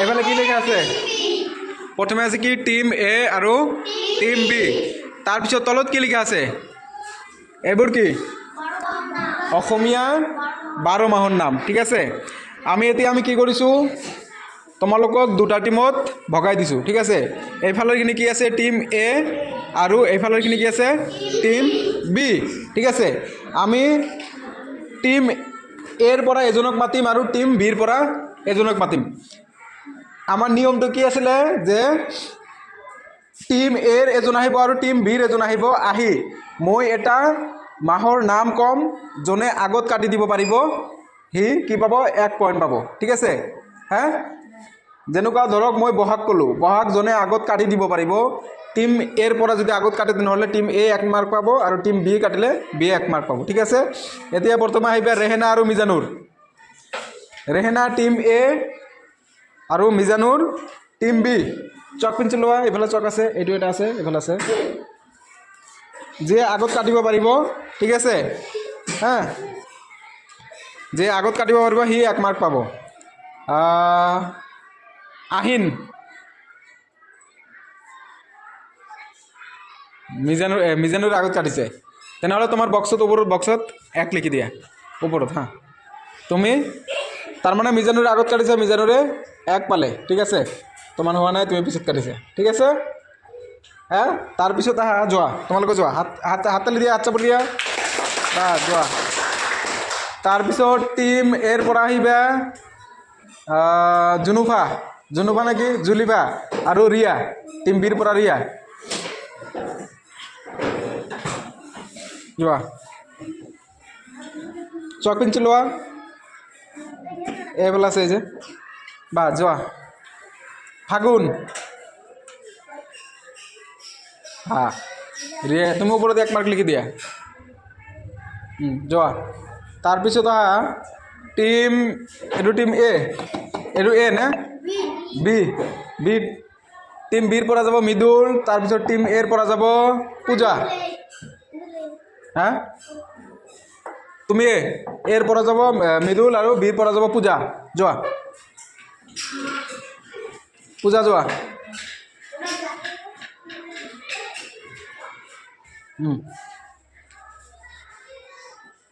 এইফালে কি লেখা আছে প্ৰথমে আছে কি টিম এ আৰু টিম বি তাৰপিছত তলত কি লিখা আছে এইবোৰ কি অসমীয়া 12 মাহৰ নাম ঠিক আছে আমি কি কৰিছোঁ তোমালোকক দুটা টিমত ভগাই দিছোঁ ঠিক আছে এইফালৰখিনি কি আছে টিম এ আৰু এইফালৰখিনি কি আছে টিম বি ঠিক আছে আমি টিম এৰ পৰা এজনক মাতিম আৰু টিম বিৰ পৰা এজনক মাতিম আমাৰ নিয়মটো কি আছিলে যে টিম এৰ এজন আহিব আৰু টিম বিৰ এজন আহিব আহি মই এটা মাহৰ নাম কম জনে আগত কাটি দিব পাৰিব হি কি পাব 1 পইণ্ট পাব ঠিক আছে হা যেনেকুৱা ধৰক মই বহাগ ক'লোঁ বহাগ জনে আগত কাটি দিব পাৰিব টিম এৰ পৰা যদি আগত কাটে তেনেহ'লে টিম এ 1 মাৰ্ক পাব আৰু টিম বি কাটিলে বি 1 মাৰ্ক পাব ঠিক আছে এতিয়া বৰ্তমান আহিবা ৰেহেনা আৰু মিজানুৰ ৰেহেনা টিম এ আৰু Mizanur team B chalk pencil লোৱা এইফালে চক আছে এইটো এটা আছে এইফালে আছে যে আগত কাটিব পাৰিব ঠিক আছে হা যে আগত কাটিব পাৰিব সি 1 মাৰ্ক পাব আহিন মিজানুৰ আগত কাটিছে তেনেহ'লে তোমাৰ বক্সত ওপৰত বক্সত 1 লিখি দিয়া ওপৰত হা তুমি তাৰমানে মিজানুৰ আগত কাটিছে মিজানুৰে 1 পালে ঠিক আছে তোমাৰ হোৱা নাই তুমি পিছত কাটিছে ঠিক আছে হা তাৰপিছত আহা যোৱা তোমালোকে যোৱা হাততালি দিয়া হাত চাপৰি দিয়া যোৱা তাৰপিছত টিম এৰ পৰা আহিবা জুনুফা নেকি জুলিফা আৰু ৰিয়া টিম বিৰ পৰা ৰিয়া যোৱা চক পেঞ্চিল লোৱা এইফালে আছে যে বা যোৱা ফাগুন হা ৰিয়া তুমি ওপৰত 1 মাৰ্ক লিখি দিয়া যোৱা তাৰপিছত আহা টিম এইটো টিম এ এইটো এ নে বি টিম বিৰ পৰা যাব মৃদুল তাৰপিছত টিম এৰ পৰা যাব পূজা হা তুমি এৰ পৰা যাব মৃদুল আৰু বিৰ পৰা যাব পূজা যোৱা যোৱা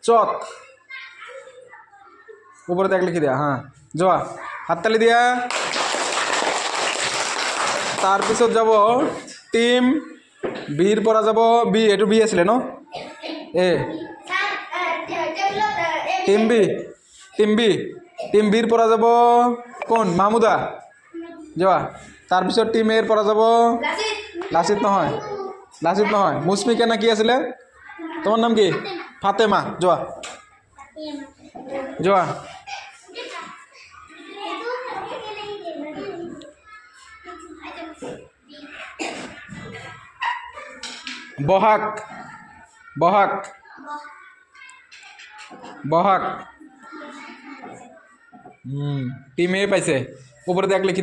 চক ওপৰত 1 লিখি দিয়া হা যোৱা হাততালি দিয়া তাৰপিছত যাব টিম বিৰ পৰা যাব বি এইটো বি আছিলে ন এ টিম বিৰ পৰা যাব কোন মাহমুদা যোৱা তাৰপিছত টিম এৰ পৰা যাব লাচিত নহয় মুস্মিকা না কি আছিলে তোমাৰ নাম কি ফাতেমা যোৱা বহাগ টিম এ পাইছে ওপৰত 1 লিখি দিয়া